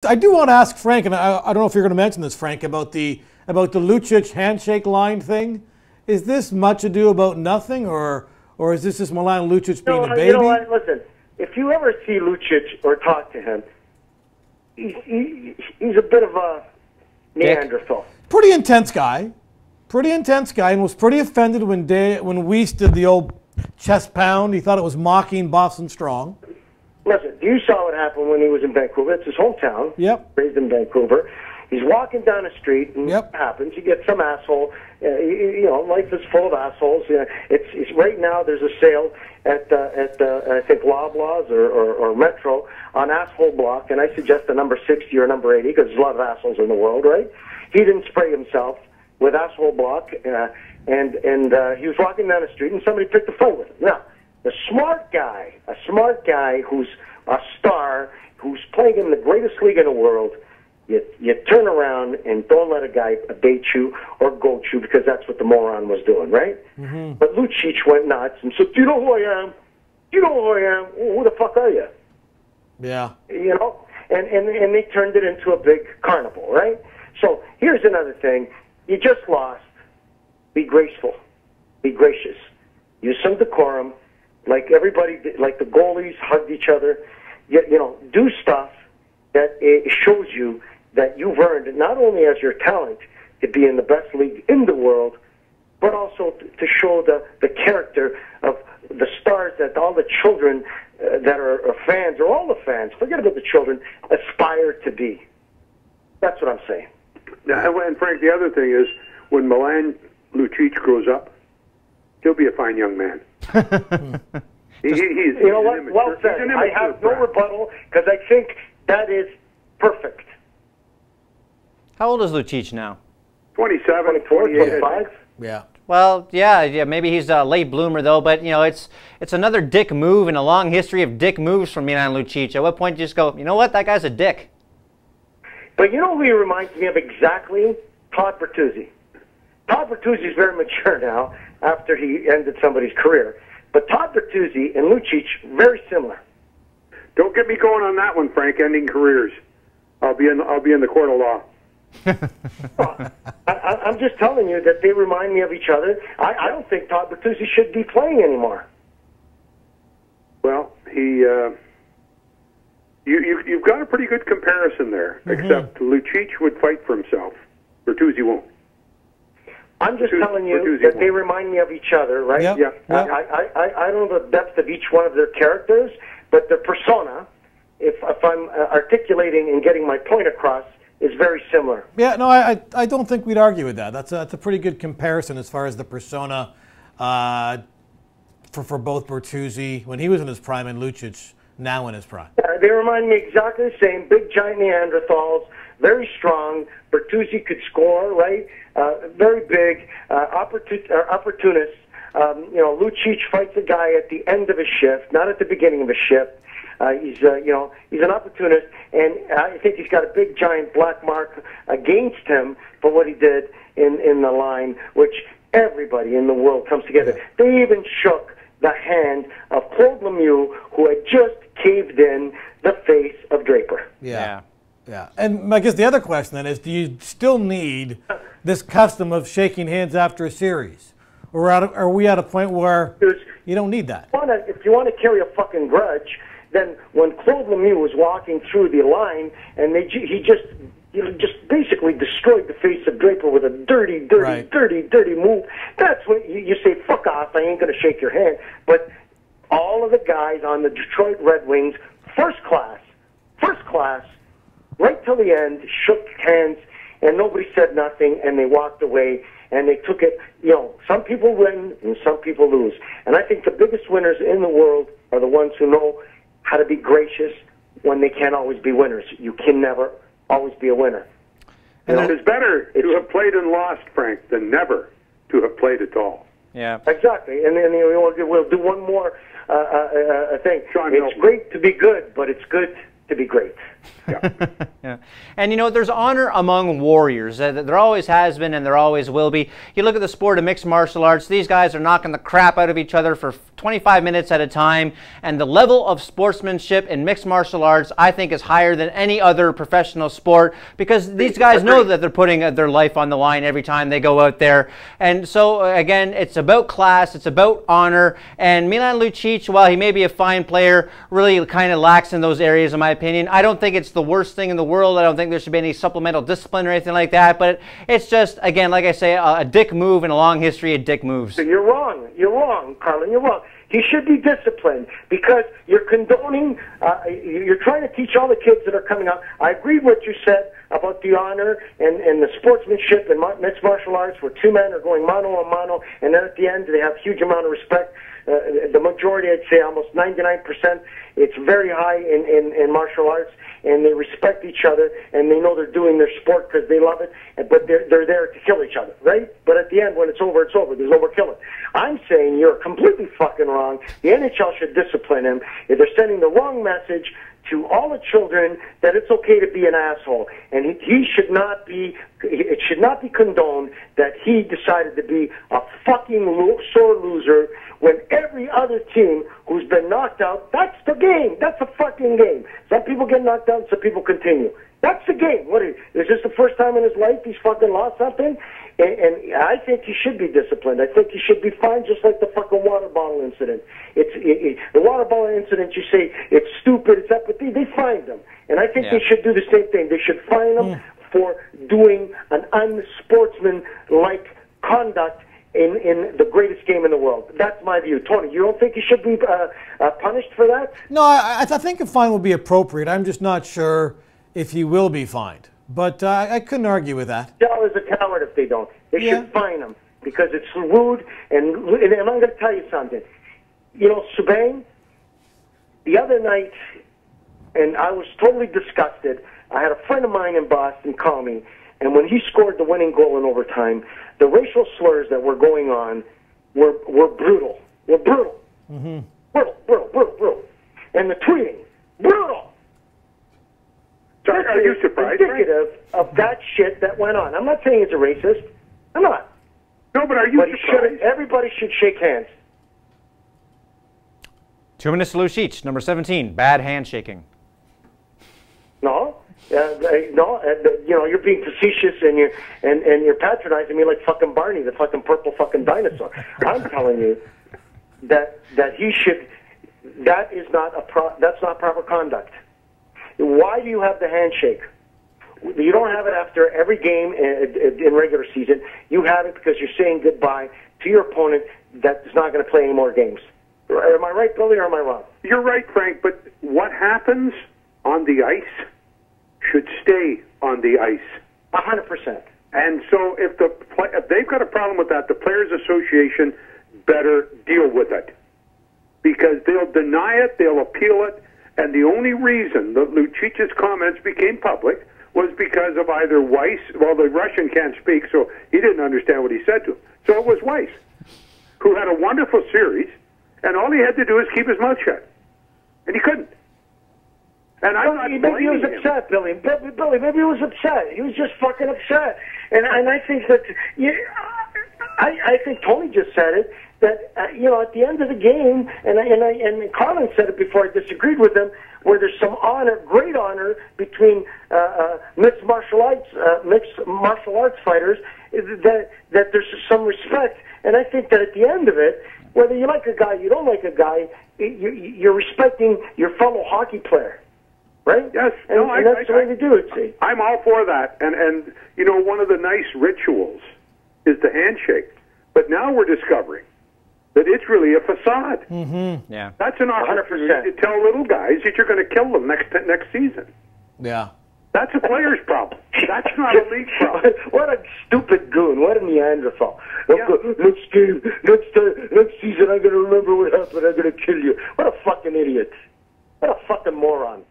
I do want to ask Frank, and I don't know if you're going to mention this, Frank, about the Lucic handshake line thing. Is this much ado about nothing, or is this just Milan Lucic being a baby? You know what? Listen, if you ever see Lucic or talk to him, he's a bit of a Neanderthal. Pretty intense guy, and was pretty offended when Weise did the old chest pound. He thought it was mocking Boston Strong. Listen, you saw what happened when he was in Vancouver. It's his hometown. Yep. Raised in Vancouver. He's walking down the street, and yep. What happens? You get some asshole. You know, life is full of assholes. It's right now. There's a sale at I think Loblaws or Metro on Asshole Block, and I suggest the number 60 or number 80 because there's a lot of assholes in the world, right? He didn't spray himself with Asshole Block, and he was walking down the street, and somebody picked a fight with him. Now, a smart guy who's a star, who's playing in the greatest league in the world, you turn around and don't let a guy bait you or goat you because that's what the moron was doing, right? Mm-hmm. But Lucic went nuts and said, "Do you know who I am? Do you know who I am? Well, who the fuck are you?" Yeah. You know? And they turned it into a big carnival, right? So here's another thing. You just lost. Be graceful. Be gracious. Use some decorum. Like everybody, like the goalies hugged each other. You know, do stuff that it shows you that you've earned it, not only as your talent to be in the best league in the world, but also to show the character of the stars that all the children that are fans, or all the fans, forget about the children, aspire to be. That's what I'm saying. And Frank, the other thing is, when Milan Lucic grows up, he'll be a fine young man. You know what? Well said. I have no rebuttal because I think that is perfect. How old is Lucic now? 27, 24, 25. Yeah. Well, yeah. Maybe he's a late bloomer though. But you know, it's another dick move in a long history of dick moves from Milan Lucic. At what point do you just go, you know what? That guy's a dick. But you know who he reminds me of exactly? Todd Bertuzzi. Todd Bertuzzi is very mature now after he ended somebody's career. But Todd Bertuzzi and Lucic, very similar. Don't get me going on that one, Frank. Ending careers. I'll be in the court of law. I'm just telling you that they remind me of each other. I don't think Todd Bertuzzi should be playing anymore. Well, you've got a pretty good comparison there. Mm-hmm. Except Lucic would fight for himself. Bertuzzi won't. I'm just telling you that they remind me of each other, right? Yep. Yeah. I don't know the depth of each one of their characters, but their persona, if I'm articulating and getting my point across, is very similar. Yeah, no, I don't think we'd argue with that. That's a pretty good comparison as far as the persona for both Bertuzzi when he was in his prime and Lucic now in his prime. Yeah, they remind me exactly the same. Big, giant Neanderthals, very strong. Bertuzzi could score, right? Very big, opportunist. You know, Lucic fights a guy at the end of a shift, not at the beginning of a shift. He's an opportunist, and I think he's got a big, giant black mark against him for what he did in the line, which everybody in the world comes together. Yeah. They even shook the hand of Claude Lemieux, who had just caved in the face of Draper. Yeah. And I guess the other question then is, do you still need this custom of shaking hands after a series? Or are we at a point where you don't need that? If you want to carry a fucking grudge, then when Claude Lemieux was walking through the line and he just basically destroyed the face of Draper with a dirty move, that's when you say, fuck off, I ain't going to shake your hand. But all of the guys on the Detroit Red Wings, first class, right till the end, shook hands, and nobody said nothing, and they walked away, and they took it. You know, some people win and some people lose. And I think the biggest winners in the world are the ones who know how to be gracious when they can't always be winners. You can never always be a winner. And it is better to have played and lost, Frank, than never to have played at all. Yeah, exactly. And then we'll do one more thing. Sean, it's great to be good, but it's good to be great. Yeah. And you know, there's honor among warriors. There always has been and there always will be. You look at the sport of mixed martial arts, these guys are knocking the crap out of each other for 25 minutes at a time, and the level of sportsmanship in mixed martial arts, I think, is higher than any other professional sport, because these guys know that they're putting their life on the line every time they go out there. And so, again, it's about class, it's about honor, and Milan Lucic, while he may be a fine player, really kind of lacks in those areas, in my opinion. I don't think it's the worst thing in the world. I don't think there should be any supplemental discipline or anything like that, but it's just, again, like I say, a dick move in a long history of dick moves. You're wrong. You're wrong, Carlin. You're wrong. He should be disciplined because you're condoning, you're trying to teach all the kids that are coming up. I agree with what you said about the honor and the sportsmanship in mixed martial arts where two men are going mano a mano, and then at the end they have huge amount of respect. The majority, I'd say almost 99%, it's very high in martial arts, and they respect each other, and they know they're doing their sport because they love it, but they're there to kill each other, right? But at the end, when it's over, it's over. There's no more killing. I'm saying you're completely fucking wrong. The NHL should discipline him. If they're sending the wrong message to all the children that it's okay to be an asshole, and he should not be, it should not be condoned that he decided to be a fucking sore loser when every other team who's been knocked out, that's the game. That's a fucking game. Some people get knocked out, some people continue. That's the game. What is this the first time in his life he's fucking lost something? And I think he should be disciplined. I think he should be fined, just like the fucking water bottle incident. The water bottle incident, you say it's stupid, it's up, but they fined him. And I think they should do the same thing. They should fine him for doing an unsportsman-like conduct in the greatest game in the world. That's my view. Tony, you don't think he should be punished for that? No, I think a fine would be appropriate. I'm just not sure if he will be fined. But I couldn't argue with that. Hell is a coward if they don't. They should fine him because it's rude. And I'm going to tell you something. You know, Subban, the other night, and I was totally disgusted. I had a friend of mine in Boston call me, and when he scored the winning goal in overtime, the racial slurs that were going on were brutal. Were brutal. Mm-hmm. Brutal. And the tweeting, brutal. So are you surprised? Indicative of that shit that went on. I'm not saying he's a racist. I'm not. No, but are you surprised? Everybody should shake hands. 2 minutes to Lucic, number 17, bad handshaking. No. You know, you're being facetious and you're patronizing me like fucking Barney, the fucking purple fucking dinosaur. I'm telling you that he should. That is not that's not proper conduct. Why do you have the handshake? You don't have it after every game in regular season. You have it because you're saying goodbye to your opponent that's not going to play any more games. Am I right, Billy, or am I wrong? You're right, Frank, but what happens on the ice should stay on the ice. 100%. And so if they've got a problem with that, the Players Association better deal with it. Because they'll deny it, they'll appeal it, and the only reason that Lucic's comments became public was because of either Weise, well, the Russian can't speak, so he didn't understand what he said to him. So it was Weise, who had a wonderful series, and all he had to do is keep his mouth shut. And he couldn't. And I'm not maybe he was upset, Billy. Billy, maybe he was upset. He was just fucking upset. And I think that, I think Tony just said it, that, you know, at the end of the game, and Carlin said it before I disagreed with him, where there's some honor, great honor, between mixed martial arts fighters, that there's some respect. And I think that at the end of it, whether you like a guy, you don't like a guy, you're respecting your fellow hockey player. Right? Yes. And that's the way to do it, see. I'm all for that. And you know, one of the nice rituals is the handshake. But now we're discovering that it's really a facade. Mm-hmm. Yeah. That's an opportunity to tell little guys that you're going to kill them next season. Yeah. That's a player's problem. That's not a league problem. What a stupid goon. What a Neanderthal. Yeah. Next game, next season, I'm going to remember what happened. I'm going to kill you. What a fucking idiot. What a fucking moron.